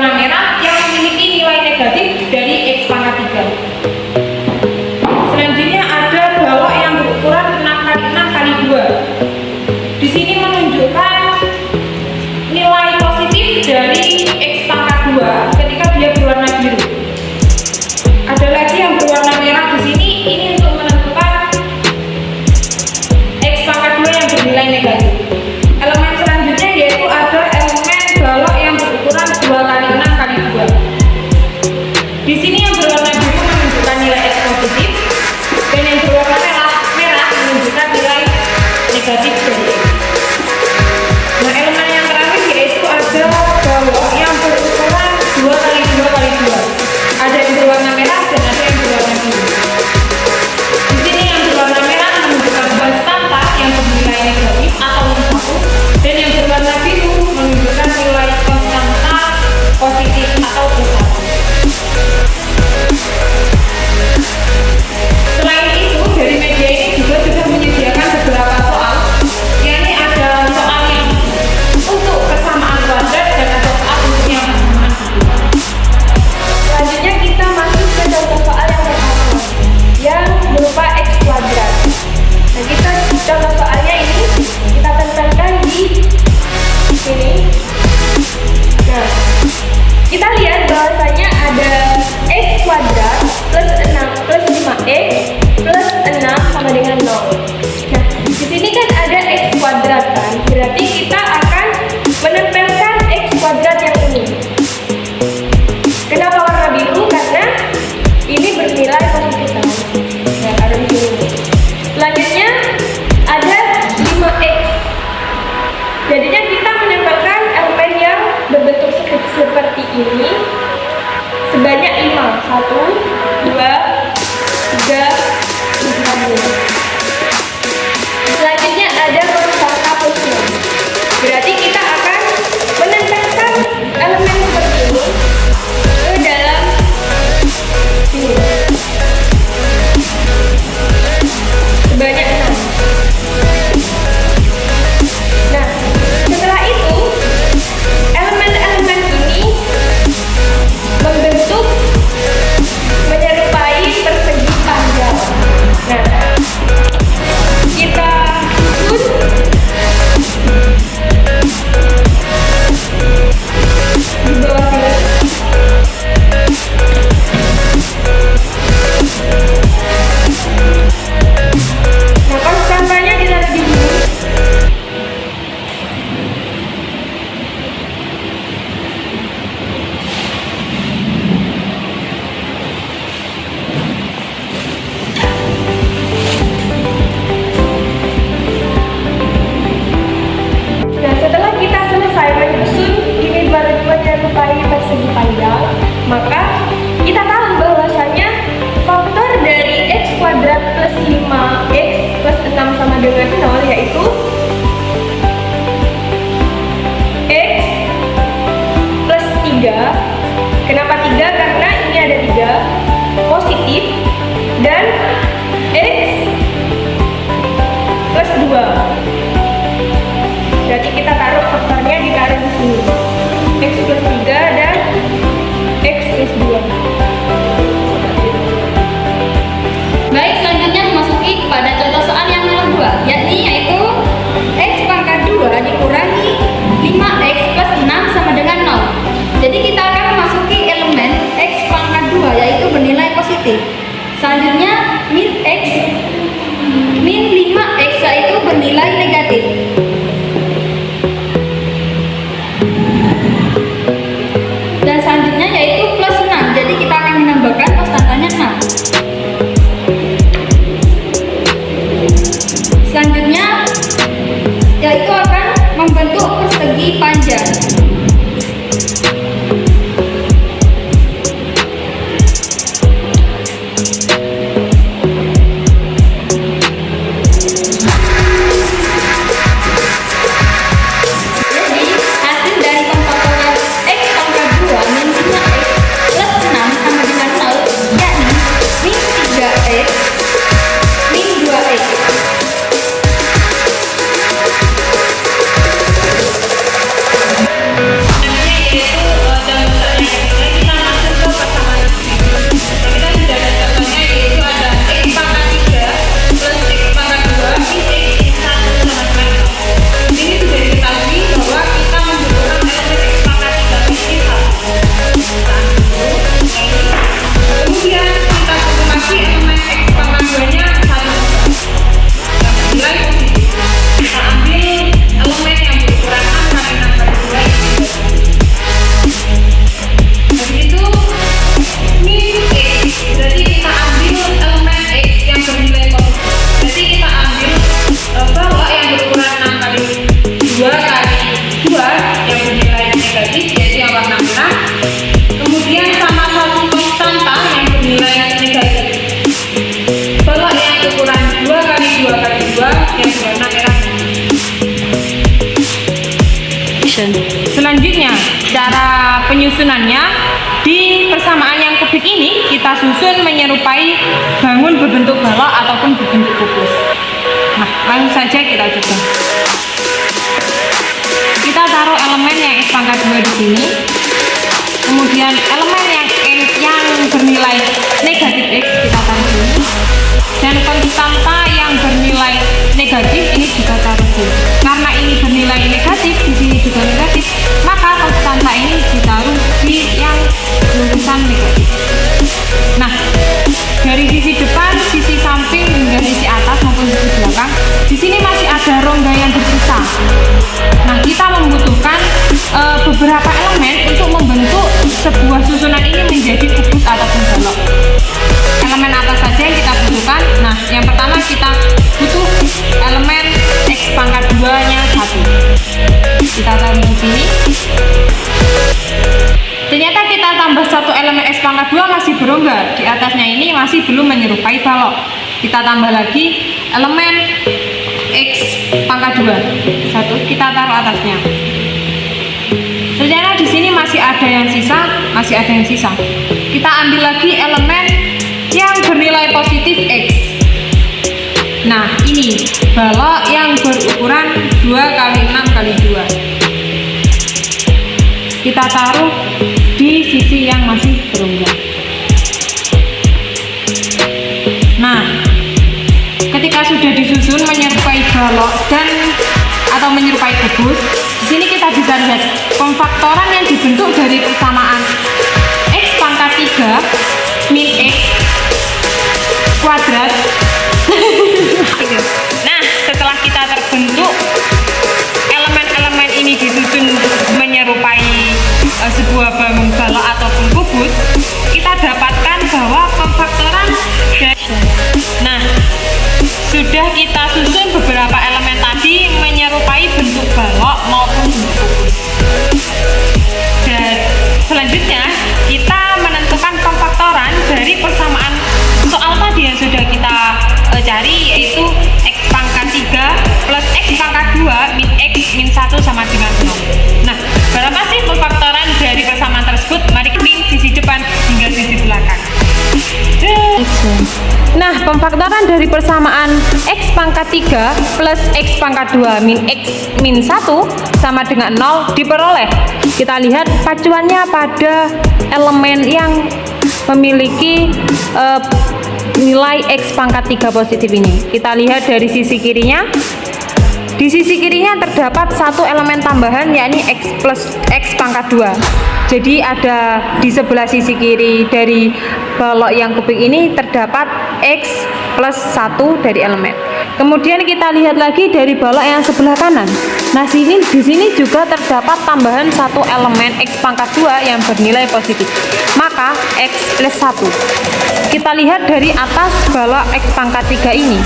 berwarna merah yang memiliki nilai negatif dari X pangkat 3. Selanjutnya ada balok yang berukuran 6x6x2. Di sini menunjukkan nilai positif dari X pangkat 2 ketika dia berwarna biru. Ada lagi yang berwarna merah di sini, ini untuk menentukan X pangkat 2 yang bernilai negatif. Elemen selanjutnya yaitu ada elemen balok yang berukuran 2x6x2. Di sini yang berwarna biru menunjukkan nilai X positif dan yang berwarna merah menunjukkan nilai negatif dari X. Nah, elemen yang terakhir yaitu ada balok yang berukuran 2x2x2. Ada yang berwarna merah dan ada yang berwarna biru. Di sini yang berwarna merah menunjukkan konstanta yang bernilai negatif atau -1, dan yang berwarna biru menunjukkan nilai konstanta positif atau +1. Selain itu, dari media ini juga sudah menyediakan beberapa soal, yakni ada soal yang untuk kesamaan kuadrat dan ada soal untuk yang kesamaan biru. Selanjutnya kita masuk ke contoh soal yang pertama, yang berupa X kuadrat. Nah, kita contoh soalnya ini kita tempelkan di sini. Nah, kita lihat bahwasanya ada X kuadrat plus 6 plus 5X plus 6 sama dengan 0. Nah, di sini kan ada X kuadrat kan, berarti kita akan menempelkan X kuadrat yang ini. Kenapa warna biru? Karena ini bernilai positif kan. Nah, ada di sini. Selanjutnya ada 5X. Jadinya kita menempelkan elemen yang berbentuk seperti ini sebanyak 5. 1, 2, 3, 4. Selanjutnya ada konstanta plusnya. Berarti kita akan menempelkan elemen seperti ini ke dalam sini sebanyak 6. Nah, setelah itu elemen-elemen ini membentuk menyerupai persegi panjang. Nah, kita susun di bawah sini. Nah, konstantanya ditaruh di sini. Nah, setelah kita selesai menyusun ini menyerupai persegi panjang, maka kita tahu bahwasanya faktor dari X kuadrat plus 5X plus 6 sama dengan 0 yaitu X plus 3. Kenapa 3? Karena ini ada 3 positif, dan X plus 2. Berarti kita taruh faktornya ditaruh di sini. X plus 3 dan X plus 2. Baik, selanjutnya memasuki kepada contoh soal yang nomor 2, yaitu X pangkat 2 dikurangi 5X plus 6 sama dengan 0. Jadi kita akan memasuki elemen X pangkat 2 yaitu bernilai positif. Selanjutnya min X min 5X yaitu bernilai negatif. susunannya di persamaan yang kubik ini kita susun menyerupai bangun berbentuk balok ataupun berbentuk kubus. Nah, langsung saja kita coba. Kita taruh elemen yang X pangkat 2 di sini. Kemudian elemen yang bernilai negatif X kita taruh sini. Dan konstanta yang bernilai negatif ini juga taruh sini. Karena ini bernilai negatif, di sini juga negatif, maka konstanta ini ditaruh di yang lulusan negatif. Nah, dari sisi depan, sisi samping hingga sisi atas maupun sisi belakang, di sini masih ada rongga yang bersisa. Nah, kita membutuhkan beberapa elemen untuk membentuk sebuah susunan ini menjadi kubus ataupun balok. Elemen apa saja yang kita butuhkan? Nah, yang pertama kita butuh elemen X pangkat 2-nya 1. Kita taruh di sini. Ternyata kita tambah satu elemen X pangkat 2 masih berongga. Di atasnya ini masih belum menyerupai balok. Kita tambah lagi elemen X pangkat 2. 1 kita taruh atasnya. Ternyata di sini masih ada yang sisa, Kita ambil lagi elemen yang bernilai positif X. Nah, ini balok yang berukuran 2 kali 6 kali 2. Kita taruh di sisi yang masih berongga. Nah, ketika sudah disusun menyerupai balok atau menyerupai kubus, di sini kita bisa lihat pemfaktoran yang dibentuk dari persamaan X pangkat 3 min X kuadrat. Nah, setelah kita terbentuk elemen-elemen ini disusun menyerupai sebuah bangun balok ataupun kubus, kita dapatkan bahwa pemfaktoran nah, sudah kita susun beberapa elemen tadi menyerupai bentuk balok maupun bentuk kubus. Dan selanjutnya kita menentukan pemfaktoran dari persamaan soal tadi yang sudah kita cari, yaitu X pangkat 3 plus X pangkat 2 min X min 1 sama dengan 0. Nah, berapa sih pemfaktoran dari persamaan tersebut? Mari kita sisi depan hingga sisi belakang. Nah, pemfaktoran dari persamaan X pangkat 3 plus X pangkat 2 min X min 1 sama dengan 0 diperoleh. Kita lihat pacuannya pada elemen yang memiliki nilai X pangkat 3 positif ini. Kita lihat dari sisi kirinya. Di sisi kirinya terdapat satu elemen tambahan, yakni X pangkat 2. Jadi ada di sebelah sisi kiri dari balok yang kubik ini terdapat X plus 1 dari elemen. Kemudian kita lihat lagi dari balok yang sebelah kanan. Nah, di sini juga terdapat tambahan satu elemen X pangkat 2 yang bernilai positif. Maka X plus 1. Kita lihat dari atas balok X pangkat 3 ini.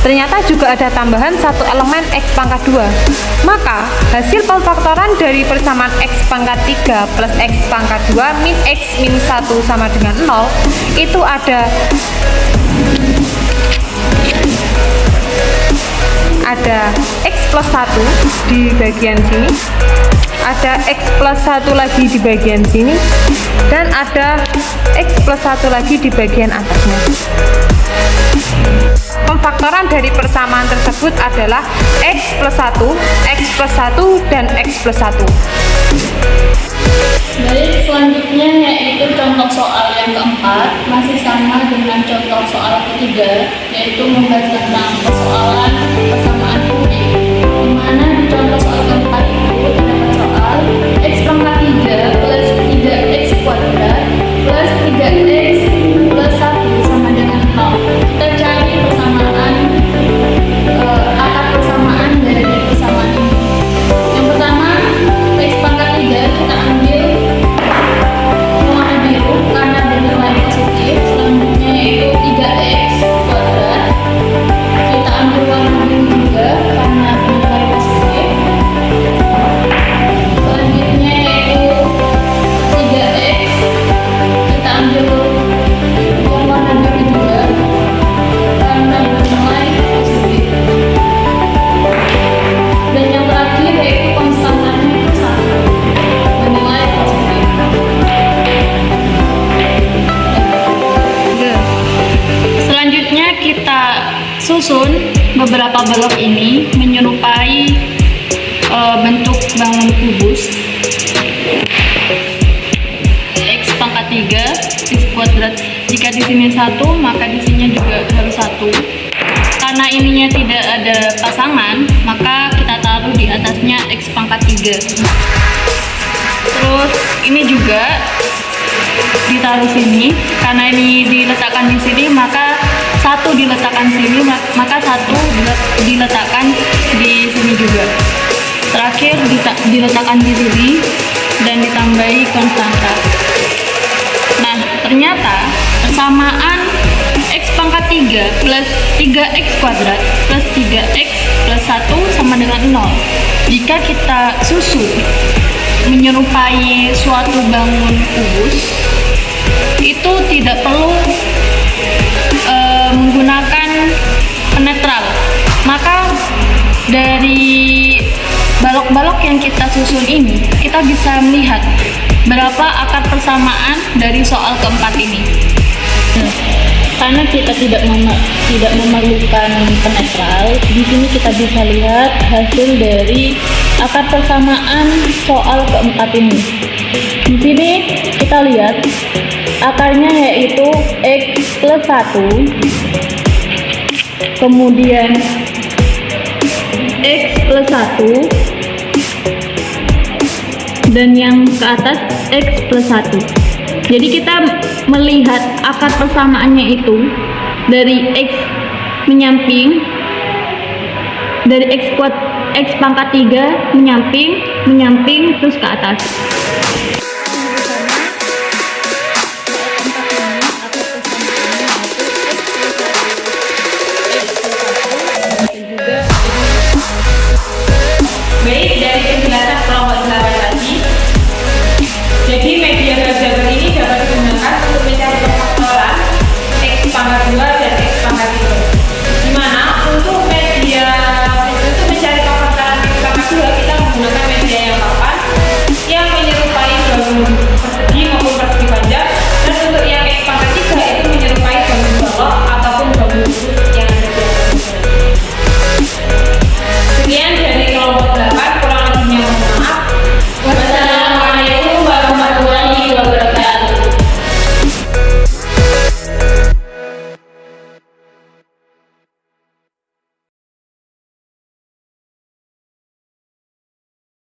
Ternyata juga ada tambahan satu elemen X pangkat 2. Maka hasil pemfaktoran dari persamaan X pangkat 3 plus X pangkat 2 min X min 1 sama dengan 0 itu ada X plus 1 di bagian sini, ada X plus 1 lagi di bagian sini, dan ada X plus 1 lagi di bagian atasnya. Pemfaktoran dari persamaan tersebut adalah X plus 1, X plus 1, dan X plus 1. Baik, selanjutnya yaitu contoh soal yang keempat, masih sama dengan contoh soal ketiga, yaitu membahas tentang persoalan persamaan kubik. Di mana di contoh soal keempat itu terdapat soal X pangkat 3 plus 3X kuadrat plus 3X plus 1 sama dengan 0. Kita cari persamaan akar persamaan dari persamaan ini. Yang pertama, X pangkat 3 kita ambil warna biru karena bernilai positif. Selanjutnya yaitu 3X kuadrat, kita ambil warna biru juga karena bernilai positif. susun beberapa blok ini menyerupai bentuk bangun kubus. X pangkat 3 X kuadrat. Jika di sini 1, maka di sini juga harus 1. Karena ininya tidak ada pasangan, maka kita taruh di atasnya X pangkat 3. Terus ini juga ditaruh sini. Karena ini diletakkan di sini, maka 1 diletakkan sini, maka 1 diletakkan di sini juga. Terakhir diletakkan di sini dan ditambahi konstanta. Nah, ternyata persamaan X pangkat 3 plus 3X kuadrat plus 3X plus 1 sama dengan 0. Jika kita susun menyerupai suatu bangun kubus, itu tidak perlu menggunakan penetral. Maka dari balok-balok yang kita susun ini, kita bisa melihat berapa akar persamaan dari soal keempat ini. Karena kita tidak memerlukan penetral, di sini kita bisa lihat hasil dari akar persamaan soal keempat ini. Di sini kita lihat akarnya yaitu X plus 1, kemudian X plus 1, dan yang ke atas X plus 1. Jadi kita melihat akar persamaannya itu dari X menyamping, dari X pangkat 3 menyamping, terus ke atas.